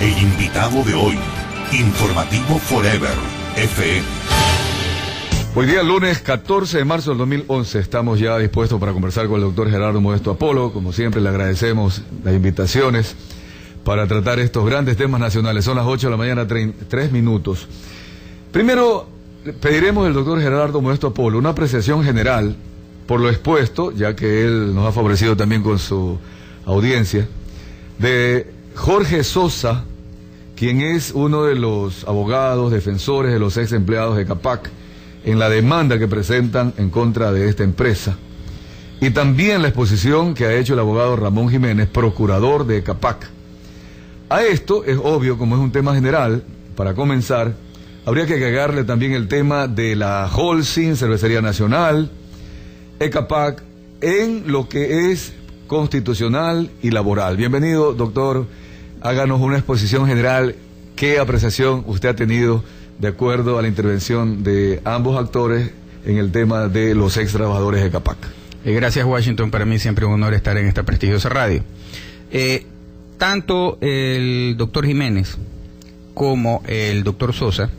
El invitado de hoy, Informativo Forever, FM. Hoy día, lunes 14 de marzo del 2011, estamos ya dispuestos para conversar con el doctor Gerardo Modesto Apolo. Como siempre, le agradecemos las invitaciones para tratar estos grandes temas nacionales. Son las 8 de la mañana, 3 minutos. Primero, pediremos al doctor Gerardo Modesto Apolo una apreciación general por lo expuesto, ya que él nos ha favorecido también con su audiencia, de Jorge Sosa, quien es uno de los abogados defensores de los ex empleados de Capac en la demanda que presentan en contra de esta empresa, y también la exposición que ha hecho el abogado Ramón Jiménez, procurador de Capac. A esto es obvio, como es un tema general, para comenzar, habría que agregarle también el tema de la Holcim, Cervecería Nacional, ECAPAC, en lo que es constitucional y laboral. Bienvenido, doctor. Háganos una exposición general. ¿Qué apreciación usted ha tenido de acuerdo a la intervención de ambos actores en el tema de los ex trabajadores de Capac? Gracias, Washington. Para mí siempre un honor estar en esta prestigiosa radio. Tanto el doctor Jiménez como el doctor Sosa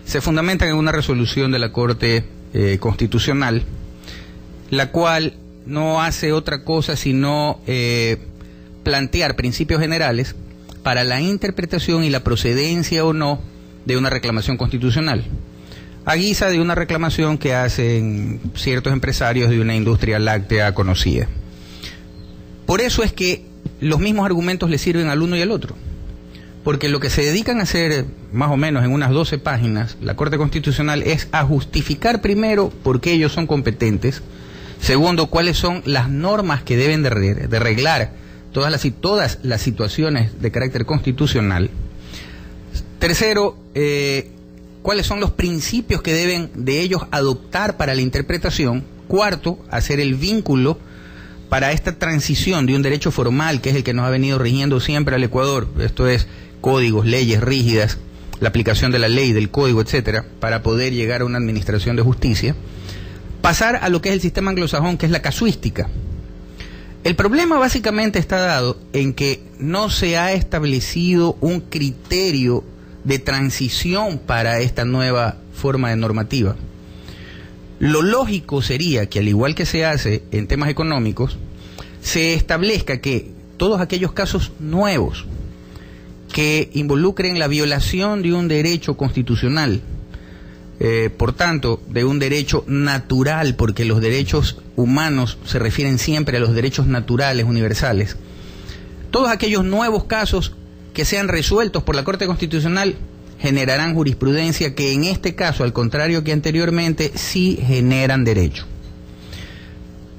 se fundamentan en una resolución de la Corte Constitucional, la cual no hace otra cosa sino plantear principios generales para la interpretación y la procedencia o no de una reclamación constitucional, a guisa de una reclamación que hacen ciertos empresarios de una industria láctea conocida. Por eso es que los mismos argumentos le sirven al uno y al otro, porque lo que se dedican a hacer más o menos en unas 12 páginas la Corte Constitucional es a justificar primero por qué ellos son competentes, segundo, cuáles son las normas que deben de reglar todas las situaciones de carácter constitucional, tercero, cuáles son los principios que deben de ellos adoptar para la interpretación, cuarto, hacer el vínculo para esta transición de un derecho formal, que es el que nos ha venido rigiendo siempre al Ecuador, esto es códigos, leyes rígidas, la aplicación de la ley, del código, etcétera, para poder llegar a una administración de justicia, pasar a lo que es el sistema anglosajón, que es la casuística. El problema básicamente está dado en que no se ha establecido un criterio de transición para esta nueva forma de normativa. Lo lógico sería que, al igual que se hace en temas económicos, se establezca que todos aquellos casos nuevos que involucren la violación de un derecho constitucional, por tanto, de un derecho natural, porque los derechos humanos se refieren siempre a los derechos naturales universales, todos aquellos nuevos casos que sean resueltos por la Corte Constitucional generarán jurisprudencia que en este caso, al contrario que anteriormente, sí generan derecho.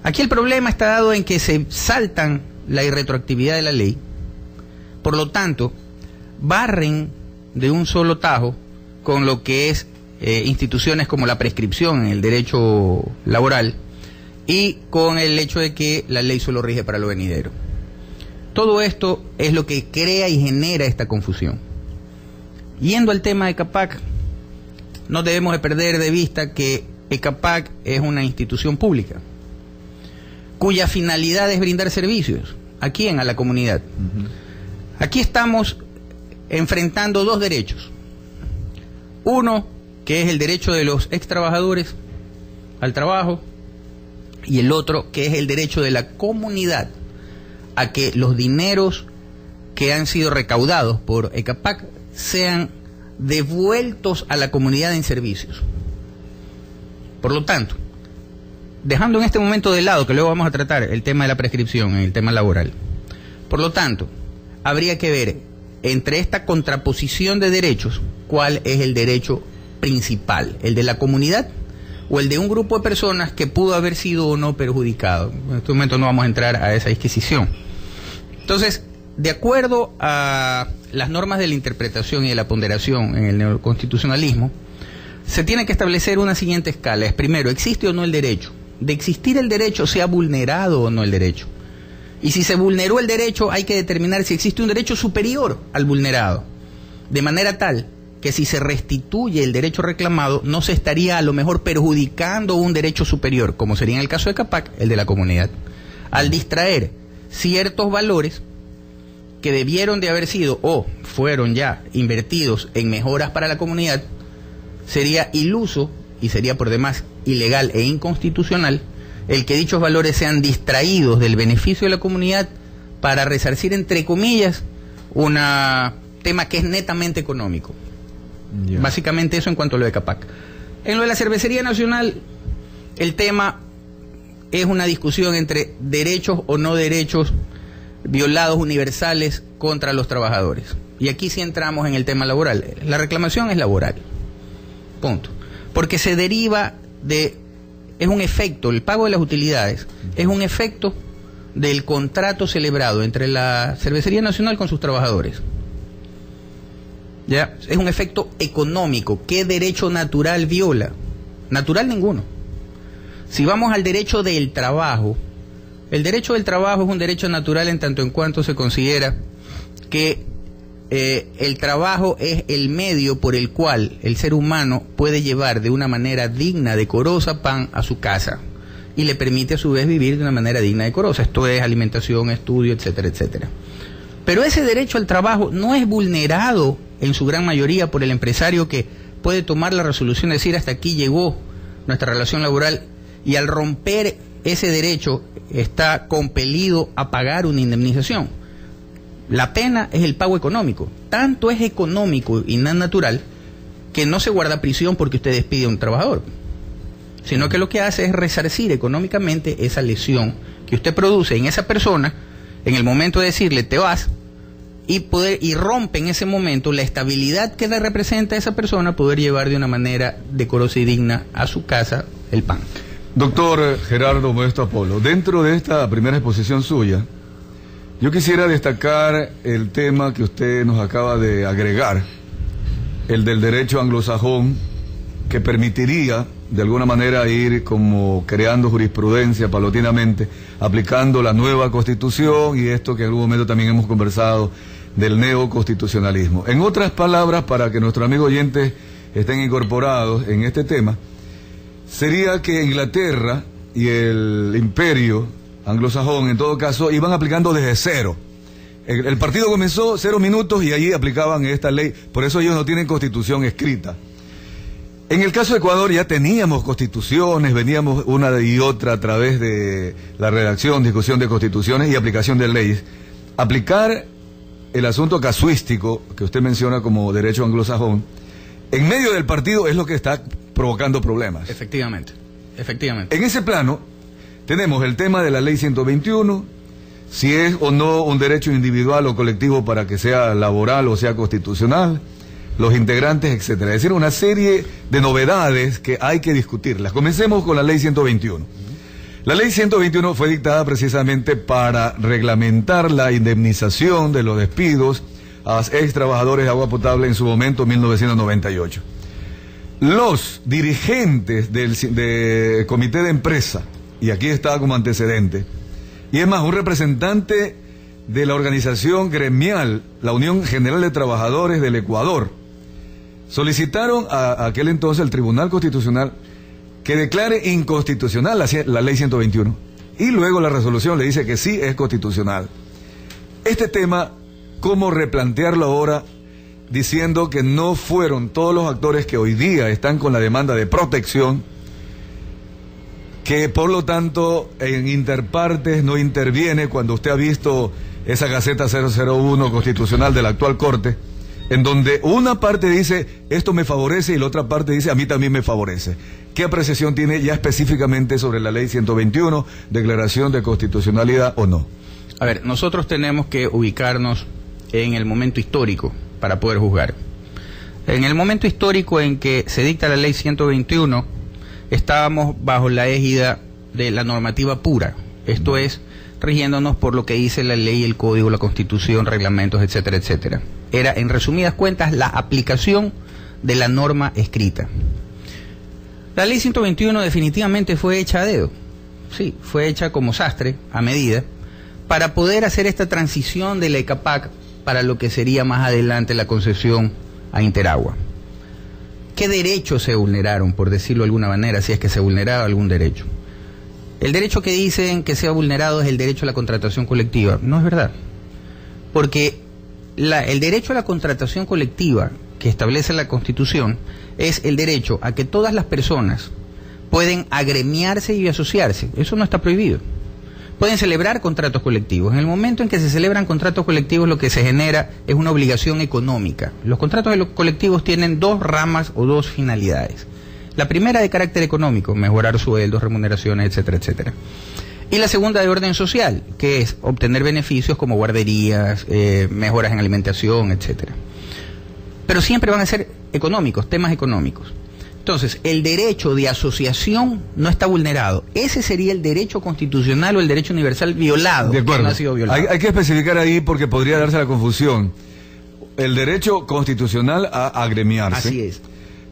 Aquí el problema está dado en que se saltan la irretroactividad de la ley, por lo tanto, barren de un solo tajo con lo que es instituciones como la prescripción en el derecho laboral y con el hecho de que la ley solo rige para lo venidero. Todo esto es lo que crea y genera esta confusión. Yendo al tema de Capac, no debemos de perder de vista que ECAPAC es una institución pública cuya finalidad es brindar servicios. ¿A quién? A la comunidad. Aquí estamos enfrentando dos derechos. Uno, que es el derecho de los ex trabajadores al trabajo, y el otro, que es el derecho de la comunidad a que los dineros que han sido recaudados por ECAPAC sean devueltos a la comunidad en servicios. Por lo tanto, dejando en este momento de lado, que luego vamos a tratar el tema de la prescripción, el tema laboral, por lo tanto, habría que ver entre esta contraposición de derechos, cuál es el derecho principal, el de la comunidad o el de un grupo de personas que pudo haber sido o no perjudicado. En este momento no vamos a entrar a esa disquisición. Entonces, de acuerdo a las normas de la interpretación y de la ponderación en el neoconstitucionalismo, se tiene que establecer una siguiente escala. Es primero, ¿existe o no el derecho? De existir el derecho, ¿se ha vulnerado o no el derecho? Y si se vulneró el derecho, hay que determinar si existe un derecho superior al vulnerado, de manera tal que si se restituye el derecho reclamado, no se estaría a lo mejor perjudicando un derecho superior, como sería en el caso de Capac, el de la comunidad, al distraer ciertos valores que debieron de haber sido o fueron ya invertidos en mejoras para la comunidad, sería iluso y sería por demás ilegal e inconstitucional el que dichos valores sean distraídos del beneficio de la comunidad para resarcir, entre comillas, un tema que es netamente económico. Yeah. Básicamente eso en cuanto a lo de Capac. En lo de la Cervecería Nacional, el tema es una discusión entre derechos o no derechos violados universales contra los trabajadores. Y aquí sí entramos en el tema laboral. La reclamación es laboral. Punto. Porque se deriva de... es un efecto, el pago de las utilidades es un efecto del contrato celebrado entre la Cervecería Nacional con sus trabajadores. ¿Ya? Es un efecto económico. ¿Qué derecho natural viola? Natural ninguno. Si vamos al derecho del trabajo, el derecho del trabajo es un derecho natural en tanto en cuanto se considera que el trabajo es el medio por el cual el ser humano puede llevar de una manera digna, decorosa, pan a su casa y le permite a su vez vivir de una manera digna, decorosa. Esto es alimentación, estudio, etcétera, etcétera. Pero ese derecho al trabajo no es vulnerado en su gran mayoría por el empresario, que puede tomar la resolución de decir hasta aquí llegó nuestra relación laboral, y al romper ese derecho está compelido a pagar una indemnización. La pena es el pago económico. Tanto es económico y no natural que no se guarda prisión porque usted despide a un trabajador, sino que lo que hace es resarcir económicamente esa lesión que usted produce en esa persona en el momento de decirle te vas, y rompe en ese momento la estabilidad que le representa a esa persona poder llevar de una manera decorosa y digna a su casa el pan. Doctor Gerardo Modesto Apolo, dentro de esta primera exposición suya, yo quisiera destacar el tema que usted nos acaba de agregar, el del derecho anglosajón, que permitiría de alguna manera ir como creando jurisprudencia paulatinamente, aplicando la nueva Constitución y esto que en algún momento también hemos conversado del neoconstitucionalismo. En otras palabras, para que nuestros amigos oyentes estén incorporados en este tema, sería que Inglaterra y el imperio anglosajón, en todo caso, iban aplicando desde cero. El partido comenzó 0 minutos y allí aplicaban esta ley, por eso ellos no tienen constitución escrita. En el caso de Ecuador ya teníamos constituciones, veníamos una y otra a través de la redacción, discusión de constituciones y aplicación de leyes. Aplicar el asunto casuístico que usted menciona como derecho anglosajón en medio del partido es lo que está provocando problemas. Efectivamente, efectivamente. En ese plano tenemos el tema de la ley 121, si es o no un derecho individual o colectivo para que sea laboral o sea constitucional, los integrantes, etcétera. Es decir, una serie de novedades que hay que discutirlas. Comencemos con la ley 121. La ley 121 fue dictada precisamente para reglamentar la indemnización de los despidos a ex trabajadores de agua potable en su momento, en 1998. Los dirigentes del comité de empresa, y aquí está como antecedente, y es más, un representante de la organización gremial, la Unión General de Trabajadores del Ecuador, solicitaron a aquel entonces el Tribunal Constitucional que declare inconstitucional la ley 121. Y luego la resolución le dice que sí es constitucional. Este tema, ¿cómo replantearlo ahora diciendo que no fueron todos los actores que hoy día están con la demanda de protección, que por lo tanto en interpartes no interviene cuando usted ha visto esa Gaceta 001 constitucional de la actual Corte, en donde una parte dice esto me favorece y la otra parte dice a mí también me favorece? ¿Qué apreciación tiene ya específicamente sobre la ley 121, declaración de constitucionalidad o no? A ver, nosotros tenemos que ubicarnos en el momento histórico para poder juzgar. En el momento histórico en que se dicta la ley 121, estábamos bajo la égida de la normativa pura, esto es, rigiéndonos por lo que dice la ley, el código, la constitución, reglamentos, etcétera, etcétera. Era, en resumidas cuentas, la aplicación de la norma escrita. La ley 121 definitivamente fue hecha a dedo, sí, fue hecha como sastre, a medida, para poder hacer esta transición de la ECAPAC para lo que sería más adelante la concesión a Interagua. ¿Qué derechos se vulneraron, por decirlo de alguna manera, si es que se vulneraba algún derecho? El derecho que dicen que se ha vulnerado es el derecho a la contratación colectiva. No es verdad. porque el derecho a la contratación colectiva que establece la Constitución es el derecho a que todas las personas pueden agremiarse y asociarse. Eso no está prohibido. Pueden celebrar contratos colectivos. En el momento en que se celebran contratos colectivos, lo que se genera es una obligación económica. Los contratos colectivos tienen dos ramas o dos finalidades. La primera de carácter económico, mejorar sueldos, remuneraciones, etcétera, etcétera. Y la segunda de orden social, que es obtener beneficios como guarderías, mejoras en alimentación, etcétera. Pero siempre van a ser económicos, temas económicos. Entonces, el derecho de asociación no está vulnerado. Ese sería el derecho constitucional o el derecho universal violado. De acuerdo. Que no ha sido violado. Hay que especificar ahí porque podría darse la confusión. El derecho constitucional a agremiarse. Así es.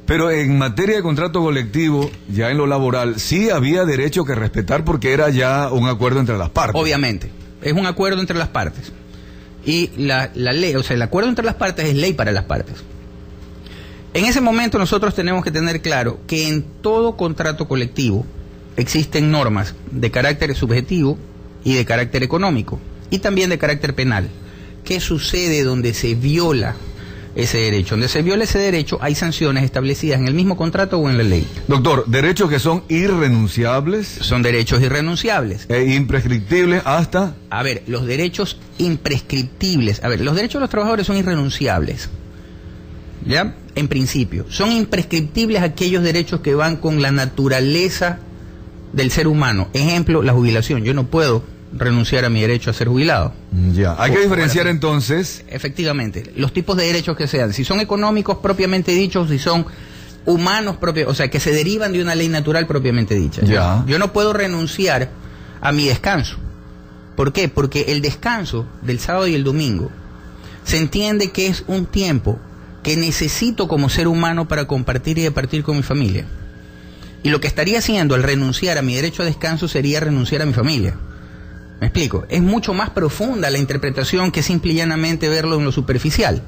Pero en materia de contrato colectivo, ya en lo laboral, sí había derecho que respetar porque era ya un acuerdo entre las partes. Obviamente, es un acuerdo entre las partes. Y la ley, o sea, el acuerdo entre las partes es ley para las partes. En ese momento nosotros tenemos que tener claro que en todo contrato colectivo existen normas de carácter subjetivo y de carácter económico y también de carácter penal. ¿Qué sucede donde se viola ese derecho? Donde se viola ese derecho hay sanciones establecidas en el mismo contrato o en la ley. Doctor, derechos que son irrenunciables. Son derechos irrenunciables. E imprescriptibles hasta... A ver, los derechos imprescriptibles. A ver, los derechos de los trabajadores son irrenunciables. ¿Ya? En principio. Son imprescriptibles aquellos derechos que van con la naturaleza del ser humano. Ejemplo, la jubilación. Yo no puedo renunciar a mi derecho a ser jubilado. Ya. Hay que diferenciar entonces. Efectivamente. Los tipos de derechos que sean. Si son económicos propiamente dichos, si son humanos propios, o sea, que se derivan de una ley natural propiamente dicha. Ya. Yo no puedo renunciar a mi descanso. ¿Por qué? Porque el descanso del sábado y el domingo se entiende que es un tiempo que necesito como ser humano para compartir y departir con mi familia. Y lo que estaría haciendo al renunciar a mi derecho a descanso sería renunciar a mi familia. ¿Me explico? Es mucho más profunda la interpretación que simple y llanamente verlo en lo superficial.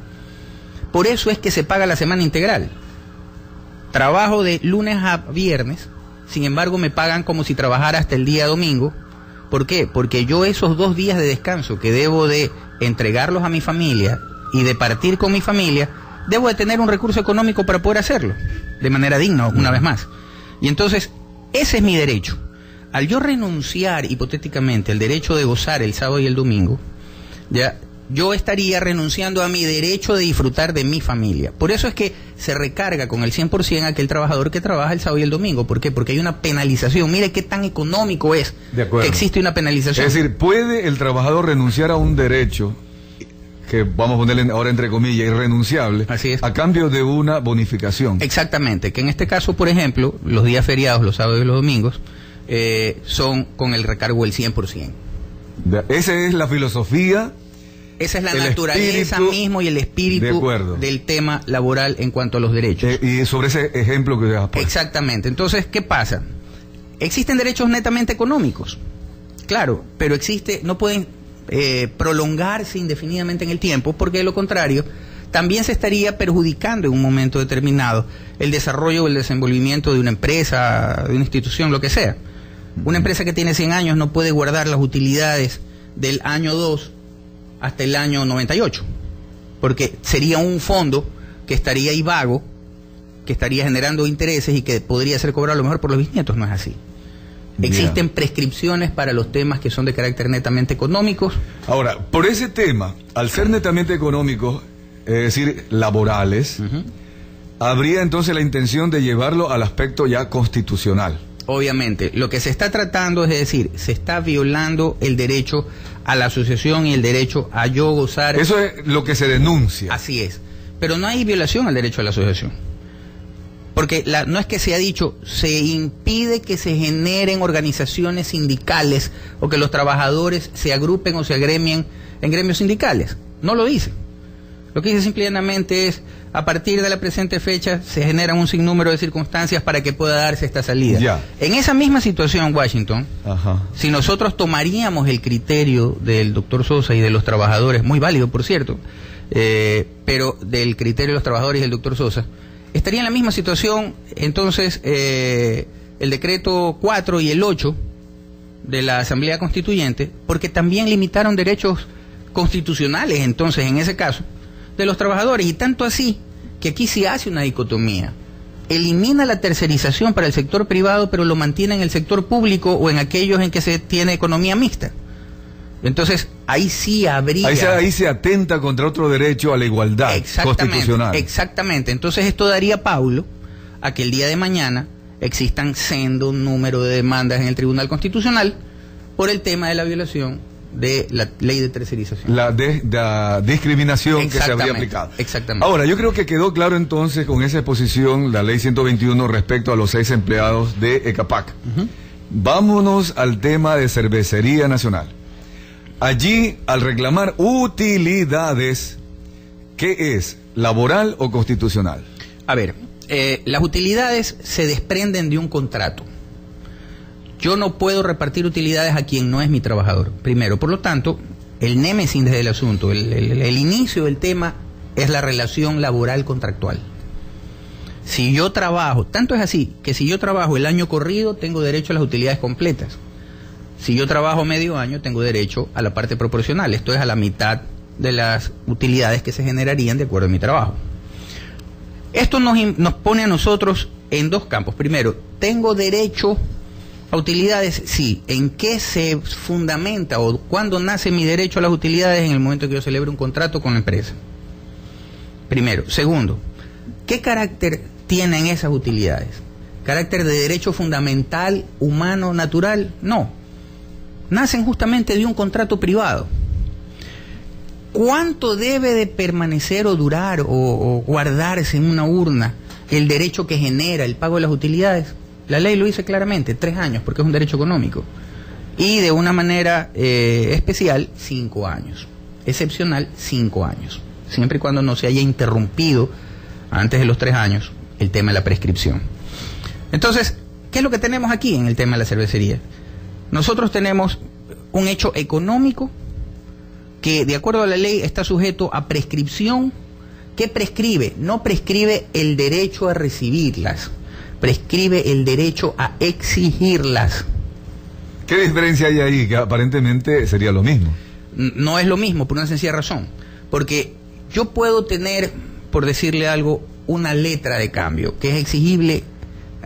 Por eso es que se paga la semana integral. Trabajo de lunes a viernes, sin embargo me pagan como si trabajara hasta el día domingo. ¿Por qué? Porque yo esos 2 días de descanso que debo de entregarlos a mi familia y de partir con mi familia, debo de tener un recurso económico para poder hacerlo, de manera digna, una vez más. Y entonces, ese es mi derecho. Al yo renunciar, hipotéticamente, al derecho de gozar el sábado y el domingo, ya, yo estaría renunciando a mi derecho de disfrutar de mi familia. Por eso es que se recarga con el 100% a aquel trabajador que trabaja el sábado y el domingo. ¿Por qué? Porque hay una penalización. Mire qué tan económico es que existe una penalización. Es decir, ¿puede el trabajador renunciar a un derecho que vamos a ponerle ahora entre comillas, irrenunciable, así es, a cambio de una bonificación? Exactamente, que en este caso, por ejemplo, los días feriados, los sábados y los domingos, son con el recargo del 100%. Esa es la filosofía. Esa es la naturaleza mismo y el espíritu del tema laboral en cuanto a los derechos. Y sobre ese ejemplo que has puesto. Exactamente. Entonces, ¿qué pasa? Existen derechos netamente económicos, claro, pero no pueden prolongarse indefinidamente en el tiempo, porque de lo contrario también se estaría perjudicando en un momento determinado el desarrollo o el desenvolvimiento de una empresa, de una institución, lo que sea. Una empresa que tiene 100 años no puede guardar las utilidades del año 2 hasta el año 98, porque sería un fondo que estaría ahí vago, que estaría generando intereses y que podría ser cobrado a lo mejor por los bisnietos. No es así. Existen prescripciones para los temas que son de carácter netamente económicos. Ahora, por ese tema, al ser netamente económicos, es decir, laborales, habría entonces la intención de llevarlo al aspecto ya constitucional. Obviamente, lo que se está tratando es decir, se está violando el derecho a la asociación y el derecho a yo gozar. Eso es lo que se denuncia. Así es, pero no hay violación al derecho a la asociación. Porque no es que se ha dicho, se impide que se generen organizaciones sindicales o que los trabajadores se agrupen o se agremien en gremios sindicales. No lo dice. Lo que dice simplemente es, a partir de la presente fecha se generan un sinnúmero de circunstancias para que pueda darse esta salida. Ya. En esa misma situación, Washington, si nosotros tomaríamos el criterio del doctor Sosa y de los trabajadores, muy válido por cierto, pero del criterio de los trabajadores y del doctor Sosa, estaría en la misma situación, entonces, el decreto 4 y el 8 de la Asamblea Constituyente, porque también limitaron derechos constitucionales, entonces, en ese caso, de los trabajadores, y tanto así que aquí sí hace una dicotomía. Elimina la tercerización para el sector privado, pero lo mantiene en el sector público o en aquellos en que se tiene economía mixta. Entonces, ahí sí habría... Ahí se atenta contra otro derecho a la igualdad constitucional. Exactamente. Entonces, esto daría paulo a que el día de mañana existan sendo número de demandas en el Tribunal Constitucional por el tema de la violación de la ley de tercerización. La discriminación que se habría aplicado. Exactamente. Ahora, yo creo que quedó claro entonces con esa exposición la ley 121 respecto a los 6 empleados de ECAPAC. Vámonos al tema de Cervecería Nacional. Allí, al reclamar utilidades, ¿qué es? ¿Laboral o constitucional? A ver, las utilidades se desprenden de un contrato. Yo no puedo repartir utilidades a quien no es mi trabajador, primero. Por lo tanto, el némesis del asunto, el inicio del tema es la relación laboral contractual. Si yo trabajo, tanto es así, que si yo trabajo el año corrido, tengo derecho a las utilidades completas. Si yo trabajo medio año, tengo derecho a la parte proporcional, esto es a la mitad de las utilidades que se generarían de acuerdo a mi trabajo. Esto nos pone a nosotros en dos campos. Primero, ¿tengo derecho a utilidades? Sí. ¿En qué se fundamenta o cuándo nace mi derecho a las utilidades? En el momento que yo celebre un contrato con la empresa. Primero. Segundo, ¿qué carácter tienen esas utilidades? ¿Carácter de derecho fundamental, humano, natural? No. Nacen justamente de un contrato privado. ¿Cuánto debe de permanecer o durar o guardarse en una urna el derecho que genera el pago de las utilidades? La ley lo dice claramente, 3 años, porque es un derecho económico. Y de una manera especial, 5 años. Excepcional, 5 años. Siempre y cuando no se haya interrumpido antes de los 3 años el tema de la prescripción. Entonces, ¿qué es lo que tenemos aquí en el tema de la cervecería? Nosotros tenemos un hecho económico que, de acuerdo a la ley, está sujeto a prescripción. ¿Qué prescribe? No prescribe el derecho a recibirlas, prescribe el derecho a exigirlas. ¿Qué diferencia hay ahí? Que aparentemente sería lo mismo. No es lo mismo, por una sencilla razón. Porque yo puedo tener, por decirle algo, una letra de cambio que es exigible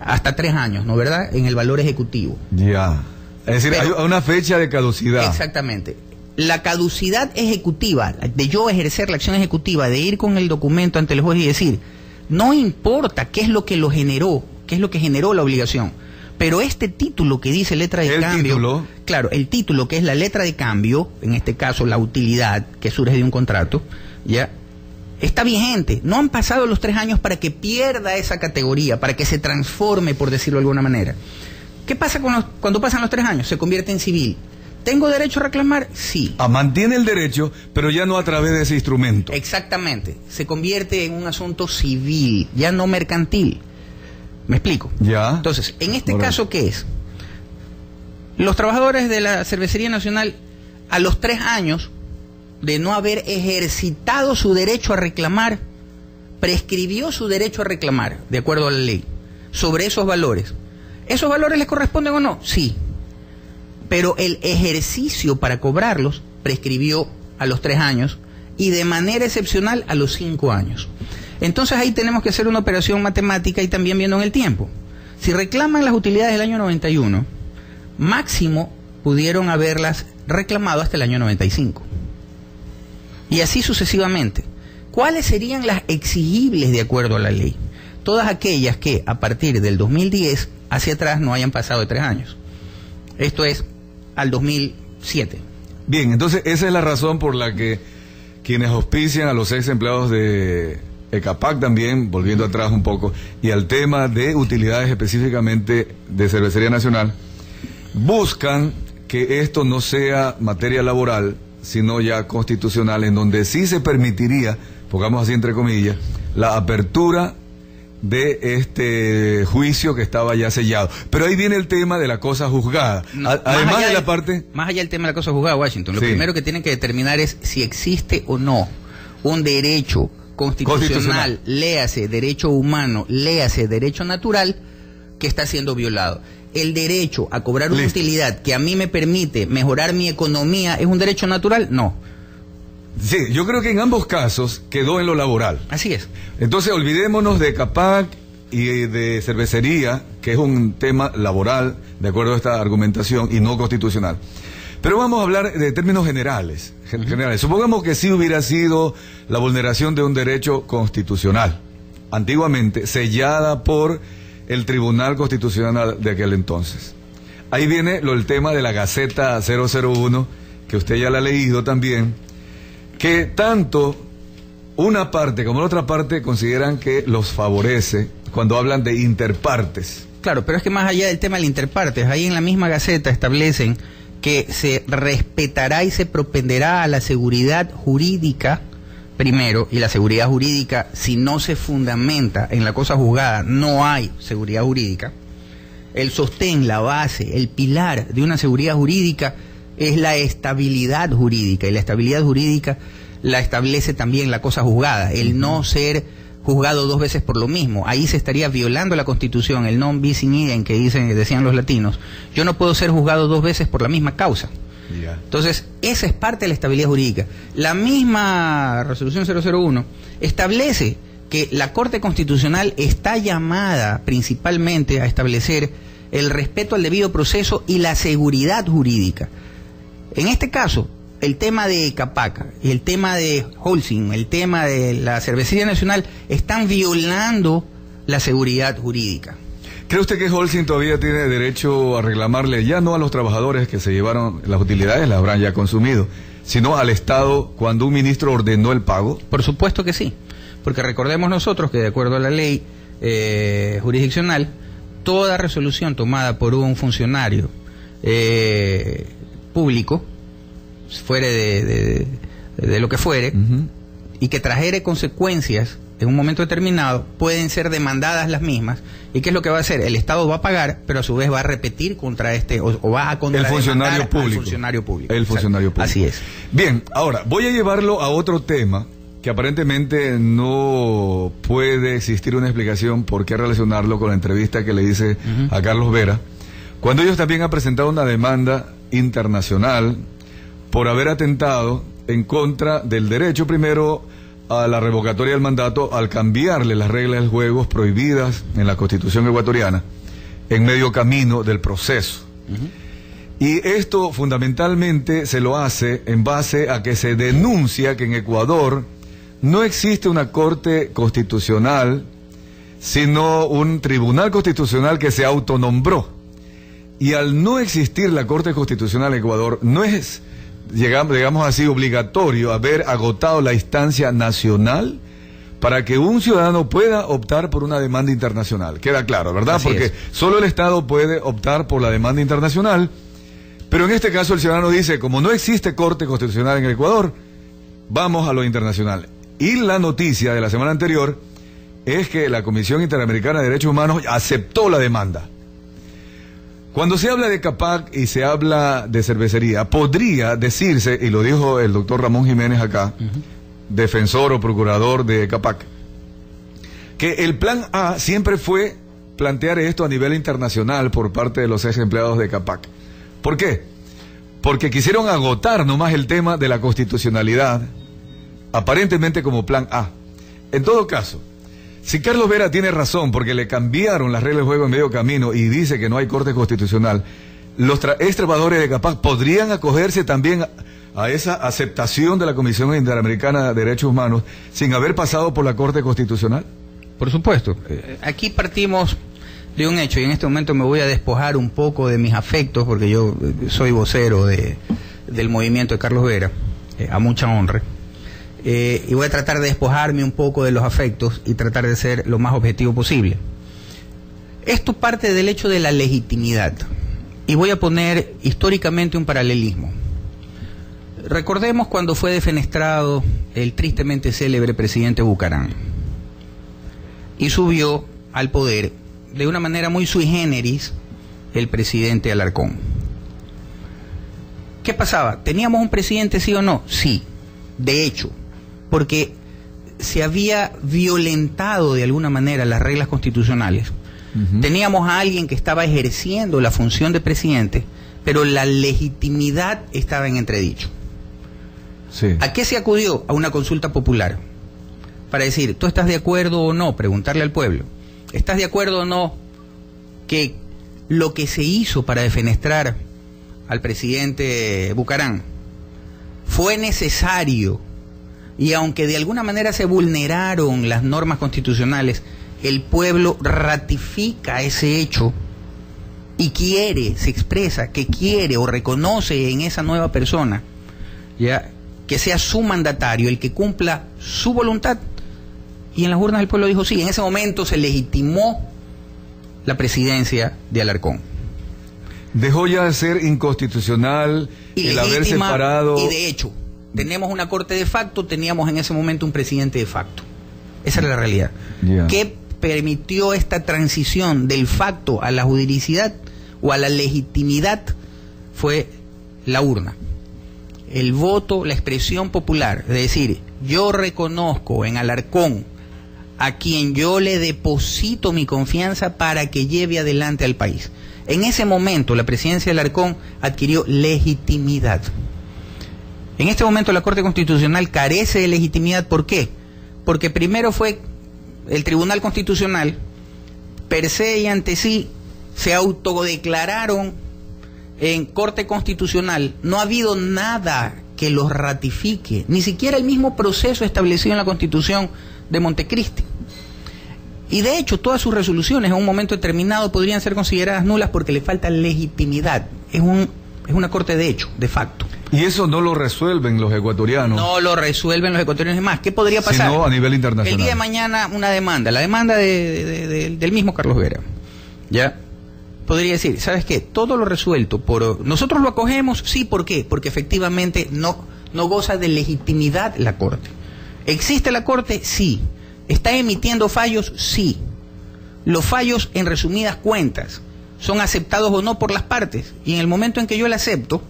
hasta 3 años, ¿no verdad? En el valor ejecutivo. Ya. Es decir, hay una fecha de caducidad. Exactamente. La caducidad ejecutiva, de yo ejercer la acción ejecutiva, de ir con el documento ante el juez y decir, no importa qué es lo que lo generó, qué es lo que generó la obligación, pero este título que dice letra de cambio, título. Claro, el título que es la letra de cambio, en este caso la utilidad que surge de un contrato, ya está vigente. No han pasado los 3 años para que pierda esa categoría, para que se transforme, por decirlo de alguna manera. ¿Qué pasa cuando pasan los 3 años? Se convierte en civil. ¿Tengo derecho a reclamar? Sí. Mantiene el derecho, pero ya no a través de ese instrumento. Exactamente. Se convierte en un asunto civil, ya no mercantil. ¿Me explico? Ya. Entonces, en este caso, ¿qué es? Los trabajadores de la Cervecería Nacional, a los 3 años de no haber ejercitado su derecho a reclamar, prescribió su derecho a reclamar, de acuerdo a la ley, sobre esos valores. ¿Esos valores les corresponden o no? Sí. Pero el ejercicio para cobrarlos prescribió a los 3 años y de manera excepcional a los 5 años. Entonces ahí tenemos que hacer una operación matemática y también viendo en el tiempo. Si reclaman las utilidades del año 91, máximo pudieron haberlas reclamado hasta el año 95. Y así sucesivamente. ¿Cuáles serían las exigibles de acuerdo a la ley? Todas aquellas que a partir del 2010 hacia atrás no hayan pasado de 3 años. Esto es al 2007. Bien, entonces esa es la razón por la que quienes auspician a los 6 empleados de ECAPAC también, volviendo atrás un poco, y al tema de utilidades específicamente de Cervecería Nacional, buscan que esto no sea materia laboral, sino ya constitucional, en donde sí se permitiría, pongamos así entre comillas, la apertura de este juicio que estaba ya sellado. Pero ahí viene el tema de la cosa juzgada. No, además de la parte... Más allá del tema de la cosa juzgada, Washington, lo primero que tienen que determinar es si existe o no un derecho constitucional, léase derecho humano, léase derecho natural, que está siendo violado. El derecho a cobrar una utilidad que a mí me permite mejorar mi economía, ¿es un derecho natural? No. Sí, yo creo que en ambos casos quedó en lo laboral. Así es. Entonces olvidémonos de CAPAC y de cervecería, que es un tema laboral, de acuerdo a esta argumentación, y no constitucional. Pero vamos a hablar de términos generales. Supongamos que sí hubiera sido la vulneración de un derecho constitucional, antiguamente sellada por el Tribunal Constitucional de aquel entonces. Ahí viene el tema de la Gaceta 001, que usted ya la ha leído también, que tanto una parte como la otra parte consideran que los favorece cuando hablan de interpartes. Claro, pero es que más allá del tema de interpartes, ahí en la misma Gaceta establecen que se respetará y se propenderá a la seguridad jurídica primero, y la seguridad jurídica, si no se fundamenta en la cosa juzgada, no hay seguridad jurídica. El sostén, la base, el pilar de una seguridad jurídica es la estabilidad jurídica, y la estabilidad jurídica la establece también la cosa juzgada, el no ser juzgado dos veces por lo mismo. Ahí se estaría violando la Constitución, el non bis in idem que decían los latinos. Yo no puedo ser juzgado dos veces por la misma causa. Entonces, esa es parte de la estabilidad jurídica. La misma resolución 001 establece que la Corte Constitucional está llamada principalmente a establecer el respeto al debido proceso y la seguridad jurídica. En este caso, el tema de Capaca, el tema de Holcim, el tema de la Cervecería Nacional están violando la seguridad jurídica. ¿Cree usted que Holcim todavía tiene derecho a reclamarle, ya no a los trabajadores que se llevaron las utilidades, las habrán ya consumido, sino al Estado cuando un ministro ordenó el pago? Por supuesto que sí, porque recordemos nosotros que de acuerdo a la ley jurisdiccional, toda resolución tomada por un funcionario público, fuere de lo que fuere, y que trajere consecuencias en un momento determinado, pueden ser demandadas las mismas. ¿Y qué es lo que va a hacer? El Estado va a pagar, pero a su vez va a repetir contra o va a contrademandar al funcionario público. El funcionario público. Así es. Bien, ahora voy a llevarlo a otro tema que aparentemente no puede existir una explicación por qué relacionarlo con la entrevista que le hice a Carlos Vera, cuando ellos también han presentado una demanda internacional por haber atentado en contra del derecho, primero, a la revocatoria del mandato al cambiarle las reglas del juego prohibidas en la Constitución ecuatoriana en medio camino del proceso. Y esto fundamentalmente se lo hace en base a que se denuncia que en Ecuador no existe una Corte Constitucional, sino un Tribunal Constitucional que se autonombró. Y al no existir la Corte Constitucional en Ecuador, no es, digamos así, obligatorio haber agotado la instancia nacional para que un ciudadano pueda optar por una demanda internacional. Queda claro, ¿verdad? Así Porque es. solo el Estado puede optar por la demanda internacional, pero en este caso el ciudadano dice, como no existe Corte Constitucional en el Ecuador, vamos a lo internacional. Y la noticia de la semana anterior es que la Comisión Interamericana de Derechos Humanos aceptó la demanda. Cuando se habla de Capac y se habla de cervecería, podría decirse, y lo dijo el doctor Ramón Jiménez acá, defensor o procurador de Capac, que el plan A siempre fue plantear esto a nivel internacional por parte de los ex empleados de Capac. ¿Por qué? Porque quisieron agotar nomás el tema de la constitucionalidad, aparentemente como plan A. En todo caso, si Carlos Vera tiene razón porque le cambiaron las reglas de juego en medio camino y dice que no hay Corte Constitucional, los ex trabajadores de Capac podrían acogerse también a esa aceptación de la Comisión Interamericana de Derechos Humanos sin haber pasado por la Corte Constitucional. Por supuesto. Aquí partimos de un hecho, y en este momento me voy a despojar un poco de mis afectos, porque yo soy vocero del movimiento de Carlos Vera, a mucha honra. Y voy a tratar de despojarme un poco de los afectos y tratar de ser lo más objetivo posible. Esto parte del hecho de la legitimidad, y voy a poner históricamente un paralelismo. Recordemos cuando fue defenestrado el tristemente célebre presidente Bucarán y subió al poder de una manera muy sui generis el presidente Alarcón. ¿Qué pasaba? ¿Teníamos un presidente, sí o no? Sí, de hecho, porque se había violentado de alguna manera las reglas constitucionales. Teníamos a alguien que estaba ejerciendo la función de presidente, pero la legitimidad estaba en entredicho. Sí. ¿A qué se acudió? A una consulta popular. Para decir, ¿tú estás de acuerdo o no? Preguntarle al pueblo. ¿Estás de acuerdo o no que lo que se hizo para defenestrar al presidente Bucaram fue necesario? Y aunque de alguna manera se vulneraron las normas constitucionales, el pueblo ratifica ese hecho y quiere, se expresa que quiere o reconoce en esa nueva persona, ya, que sea su mandatario, el que cumpla su voluntad. Y en las urnas el pueblo dijo sí. En ese momento se legitimó la presidencia de Alarcón. Dejó ya de ser inconstitucional el haber separado. Y de hecho, tenemos una corte de facto, teníamos en ese momento un presidente de facto. Esa era la realidad. Yeah. ¿Qué permitió esta transición del facto a la juridicidad o a la legitimidad? Fue la urna. El voto, la expresión popular, de decir, yo reconozco en Alarcón a quien yo le deposito mi confianza para que lleve adelante al país. En ese momento la presidencia de Alarcón adquirió legitimidad. En este momento la Corte Constitucional carece de legitimidad. ¿Por qué? Porque primero fue el Tribunal Constitucional, per se y ante sí, se autodeclararon en Corte Constitucional. No ha habido nada que los ratifique, ni siquiera el mismo proceso establecido en la Constitución de Montecristi. Y de hecho todas sus resoluciones en un momento determinado podrían ser consideradas nulas porque le falta legitimidad. Es una corte de hecho, de facto. Y eso no lo resuelven los ecuatorianos. No lo resuelven los ecuatorianos. Es más, ¿qué podría pasar? Sino a nivel internacional. El día de mañana una demanda, la demanda del mismo Carlos Vera, ¿ya? Podría decir, ¿sabes qué? Todo lo resuelto por... Nosotros lo acogemos, sí, ¿por qué? Porque efectivamente no goza de legitimidad la Corte. ¿Existe la Corte? Sí. ¿Está emitiendo fallos? Sí. Los fallos, en resumidas cuentas, son aceptados o no por las partes. Y en el momento en que yo la acepto,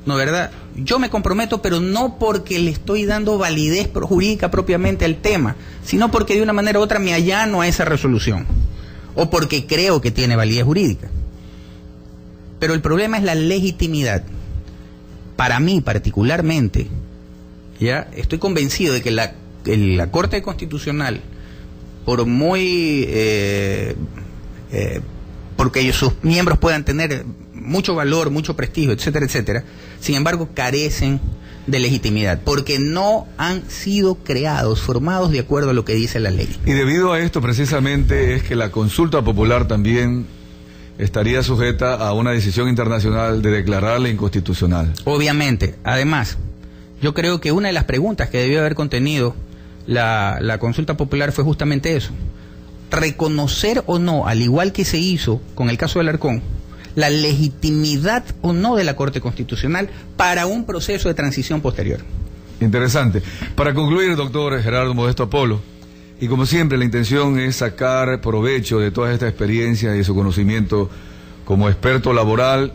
¿no, verdad? Yo me comprometo, pero no porque le estoy dando validez jurídica propiamente al tema, sino porque de una manera u otra me allano a esa resolución, o porque creo que tiene validez jurídica. Pero el problema es la legitimidad. Para mí, particularmente, ya estoy convencido de que la Corte Constitucional, por muy... porque sus miembros puedan tener mucho valor, mucho prestigio, etcétera, etcétera, sin embargo carecen de legitimidad, porque no han sido creados, formados de acuerdo a lo que dice la ley. Y debido a esto precisamente es que la consulta popular también estaría sujeta a una decisión internacional de declararla inconstitucional. Obviamente. Además, yo creo que una de las preguntas que debió haber contenido la consulta popular fue justamente eso: reconocer o no, al igual que se hizo con el caso de Alarcón, la legitimidad o no de la Corte Constitucional para un proceso de transición posterior. Interesante. Para concluir, doctor Gerardo Modesto Apolo, y como siempre la intención es sacar provecho de toda esta experiencia y su conocimiento como experto laboral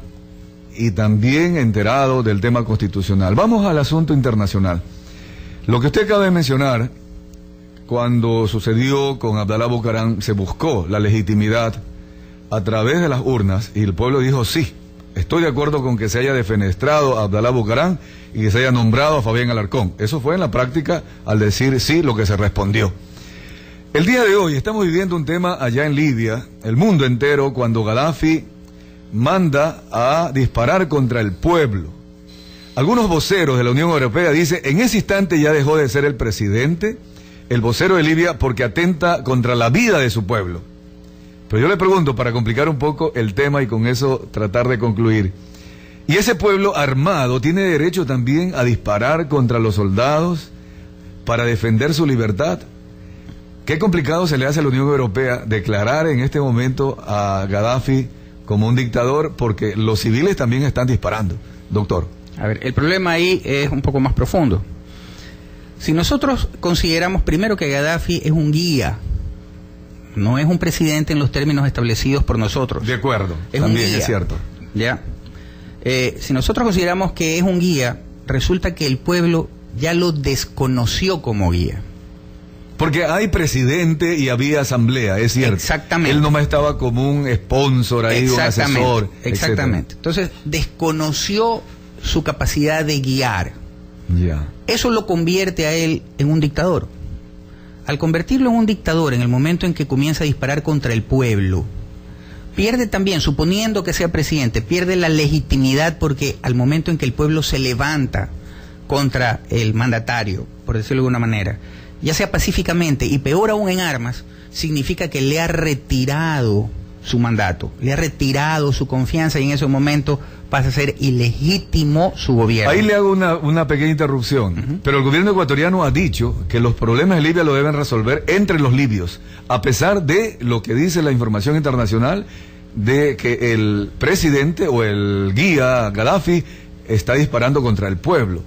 y también enterado del tema constitucional. Vamos al asunto internacional. Lo que usted acaba de mencionar, cuando sucedió con Abdalá Bucaram, se buscó la legitimidad a través de las urnas y el pueblo dijo sí, estoy de acuerdo con que se haya defenestrado a Abdalá Bucaram y que se haya nombrado a Fabián Alarcón. Eso fue en la práctica, al decir sí, lo que se respondió. El día de hoy estamos viviendo un tema allá en Libia, el mundo entero, cuando Gaddafi manda a disparar contra el pueblo. Algunos voceros de la Unión Europea dicen, en ese instante ya dejó de ser el presidente, el vocero de Libia, porque atenta contra la vida de su pueblo. Pero yo le pregunto, para complicar un poco el tema y con eso tratar de concluir, ¿y ese pueblo armado tiene derecho también a disparar contra los soldados para defender su libertad? Qué complicado se le hace a la Unión Europea declarar en este momento a Gaddafi como un dictador, porque los civiles también están disparando, doctor. A ver, el problema ahí es un poco más profundo. Si nosotros consideramos primero que Gaddafi es un guía, no es un presidente en los términos establecidos por nosotros. De acuerdo, es también un guía, es cierto. ¿Ya? Si nosotros consideramos que es un guía, resulta que el pueblo ya lo desconoció como guía. Porque hay presidente y había asamblea, es cierto. Exactamente. Él nomás estaba como un sponsor ahí, un asesor. Exactamente. Entonces, desconoció su capacidad de guiar. Eso lo convierte a él en un dictador. Al convertirlo en un dictador, en el momento en que comienza a disparar contra el pueblo, pierde también, suponiendo que sea presidente, pierde la legitimidad, porque al momento en que el pueblo se levanta contra el mandatario, por decirlo de alguna manera, ya sea pacíficamente y peor aún en armas, significa que le ha retirado su mandato, le ha retirado su confianza, y en ese momento pasa a ser ilegítimo su gobierno. Ahí le hago una pequeña interrupción. Pero el gobierno ecuatoriano ha dicho que los problemas de Libia lo deben resolver entre los libios, a pesar de lo que dice la información internacional de que el presidente o el guía Gaddafi está disparando contra el pueblo.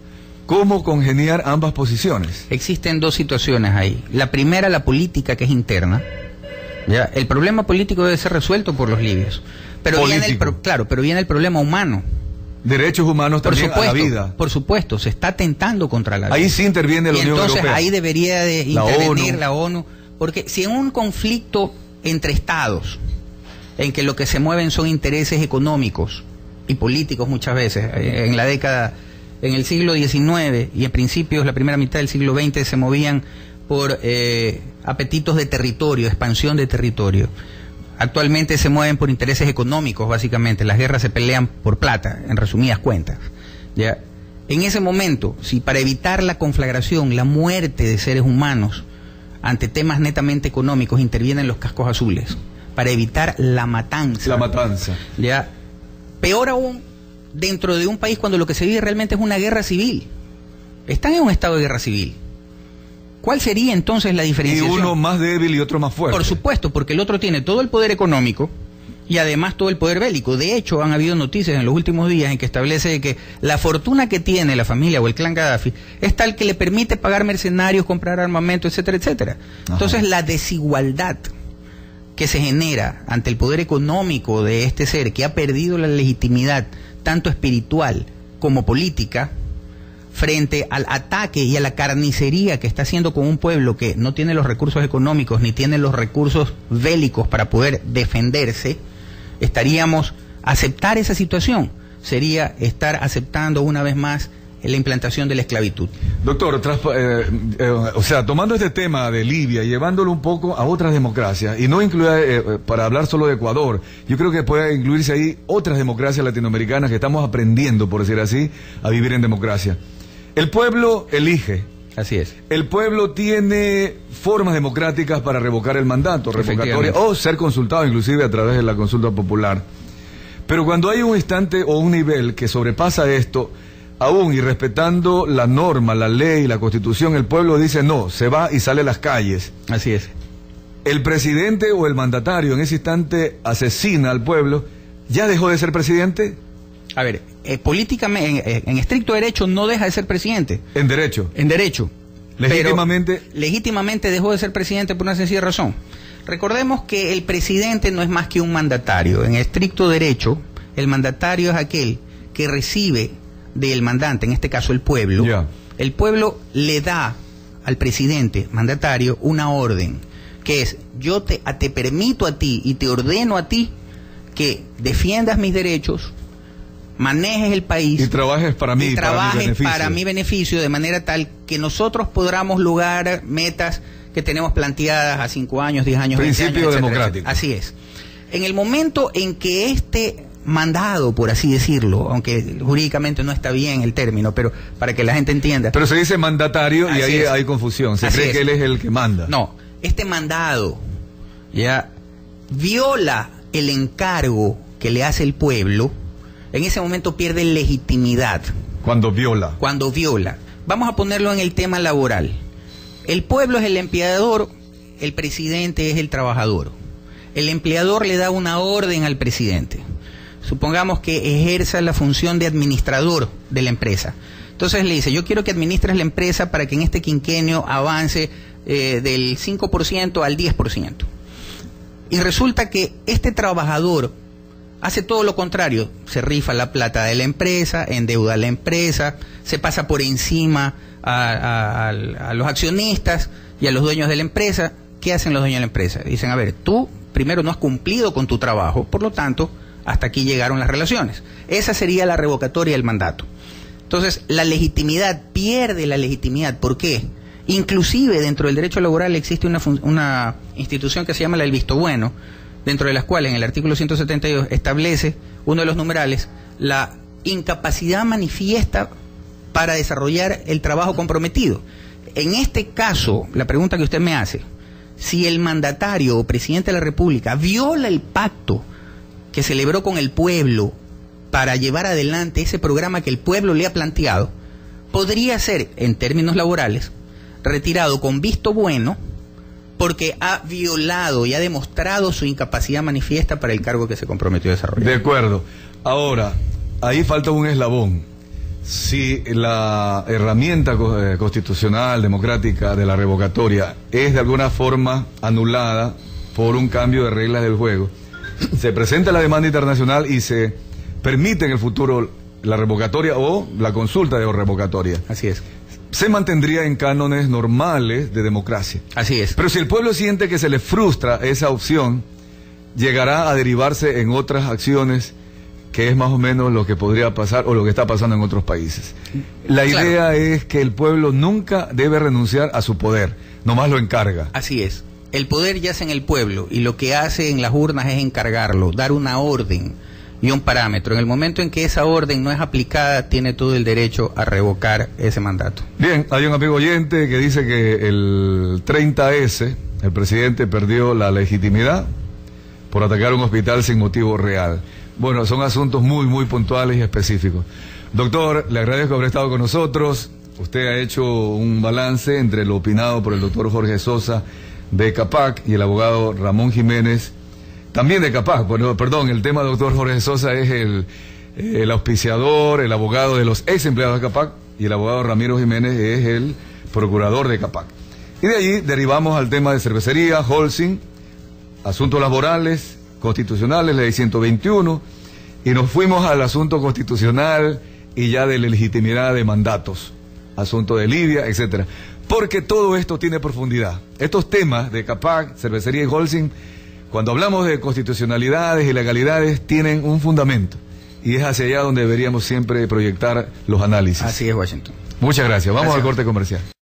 ¿Cómo congeniar ambas posiciones? Existen dos situaciones ahí. La primera, la política, que es interna. ¿Ya? El problema político debe ser resuelto por los libios. Pero viene el problema humano. Derechos humanos también, a la vida. Por supuesto, se está atentando contra la vida. Ahí sí interviene la Unión Europea. Entonces ahí debería de intervenir la ONU, porque si en un conflicto entre estados, en que lo que se mueven son intereses económicos y políticos muchas veces, en el siglo XIX y a principios, la primera mitad del siglo XX, se movían por apetitos de territorio, expansión de territorio. Actualmente se mueven por intereses económicos, básicamente. Las guerras se pelean por plata, en resumidas cuentas. ¿Ya? En ese momento, si para evitar la conflagración, la muerte de seres humanos, ante temas netamente económicos, intervienen los cascos azules, para evitar la matanza. La matanza. ¿Ya? Peor aún, dentro de un país cuando lo que se vive realmente es una guerra civil. Están en un estado de guerra civil. ¿Cuál sería entonces la diferenciación? Y uno más débil y otro más fuerte. Por supuesto, porque el otro tiene todo el poder económico y además todo el poder bélico. De hecho, han habido noticias en los últimos días en que establece que la fortuna que tiene la familia o el clan Gaddafi es tal que le permite pagar mercenarios, comprar armamento, etcétera, etcétera. Ajá. Entonces, la desigualdad que se genera ante el poder económico de este ser, que ha perdido la legitimidad tanto espiritual como política, frente al ataque y a la carnicería que está haciendo con un pueblo que no tiene los recursos económicos ni tiene los recursos bélicos para poder defenderse, aceptar esa situación sería estar aceptando una vez más la implantación de la esclavitud. Doctor, tomando este tema de Libia y llevándolo un poco a otras democracias, y no incluir, para hablar solo de Ecuador, yo creo que puede incluirse ahí otras democracias latinoamericanas que estamos aprendiendo, por decir así, a vivir en democracia. El pueblo elige. Así es. El pueblo tiene formas democráticas para revocar el mandato, revocatoria, o ser consultado inclusive a través de la consulta popular. Pero cuando hay un instante o un nivel que sobrepasa esto, aún y respetando la norma, la ley, la constitución, el pueblo dice no, se va y sale a las calles. Así es. El presidente o el mandatario en ese instante asesina al pueblo, ¿ya dejó de ser presidente? A ver, políticamente, en estricto derecho, no deja de ser presidente. ¿En derecho? En derecho. Legítimamente. Pero legítimamente dejó de ser presidente por una sencilla razón. Recordemos que el presidente no es más que un mandatario. En estricto derecho, el mandatario es aquel que recibe del mandante, en este caso el pueblo. Yeah. El pueblo le da al presidente mandatario una orden, que es: yo te permito a ti y te ordeno a ti que defiendas mis derechos, manejes el país y trabajes para mí, para mi beneficio, de manera tal que nosotros podamos lograr metas que tenemos planteadas a 5 años, 10 años, 20 años, principio democrático. Así es. En el momento en que este mandado, por así decirlo, aunque jurídicamente no está bien el término, pero para que la gente entienda. Pero se dice mandatario y ahí hay confusión. Se cree que él es el que manda. No, este mandado ya viola el encargo que le hace el pueblo. En ese momento pierde legitimidad. Cuando viola. Cuando viola. Vamos a ponerlo en el tema laboral. El pueblo es el empleador, el presidente es el trabajador. El empleador le da una orden al presidente. Supongamos que ejerza la función de administrador de la empresa. Entonces le dice: yo quiero que administres la empresa para que en este quinquenio avance del 5% al 10%. Y resulta que este trabajador hace todo lo contrario, se rifa la plata de la empresa, endeuda a la empresa, se pasa por encima a los accionistas y a los dueños de la empresa. ¿Qué hacen los dueños de la empresa? Dicen: a ver, tú primero no has cumplido con tu trabajo, por lo tanto, hasta aquí llegaron las relaciones. Esa sería la revocatoria del mandato. Entonces, la legitimidad, pierde la legitimidad. ¿Por qué? Inclusive dentro del derecho laboral existe una institución que se llama la del visto bueno, dentro de las cuales en el artículo 172 establece uno de los numerales, la incapacidad manifiesta para desarrollar el trabajo comprometido. En este caso, la pregunta que usted me hace, si el mandatario o presidente de la República viola el pacto que celebró con el pueblo para llevar adelante ese programa que el pueblo le ha planteado, podría ser, en términos laborales, retirado con visto bueno porque ha violado y ha demostrado su incapacidad manifiesta para el cargo que se comprometió a desarrollar. De acuerdo. Ahora, ahí falta un eslabón. Si la herramienta constitucional, democrática de la revocatoria es de alguna forma anulada por un cambio de reglas del juego, se presenta la demanda internacional y se permite en el futuro la revocatoria o la consulta de revocatoria. Así es. Se mantendría en cánones normales de democracia. Así es. Pero si el pueblo siente que se le frustra esa opción, llegará a derivarse en otras acciones, que es más o menos lo que podría pasar o lo que está pasando en otros países. La idea es que el pueblo nunca debe renunciar a su poder, nomás lo encarga. Así es. El poder yace en el pueblo y lo que hace en las urnas es encargarlo, dar una orden y un parámetro. En el momento en que esa orden no es aplicada, tiene todo el derecho a revocar ese mandato. Bien, hay un amigo oyente que dice que el 30S, el presidente perdió la legitimidad por atacar un hospital sin motivo real. Bueno, son asuntos muy puntuales y específicos. Doctor, le agradezco haber estado con nosotros. Usted ha hecho un balance entre lo opinado por el doctor Jorge Sosa de CAPAC y el abogado Ramón Jiménez, también de CAPAC. Bueno, perdón, el tema del doctor Jorge Sosa es el auspiciador, el abogado de los ex empleados de CAPAC, y el abogado Ramiro Jiménez es el procurador de CAPAC. Y de allí derivamos al tema de cervecería, Holcim, asuntos laborales, constitucionales, ley 121, y nos fuimos al asunto constitucional y ya de la legitimidad de mandatos, asunto de Libia, etcétera. Porque todo esto tiene profundidad. Estos temas de CAPAC, cervecería y Holcim, cuando hablamos de constitucionalidades y legalidades, tienen un fundamento. Y es hacia allá donde deberíamos siempre proyectar los análisis. Así es, Washington. Muchas gracias. Vamos al corte comercial.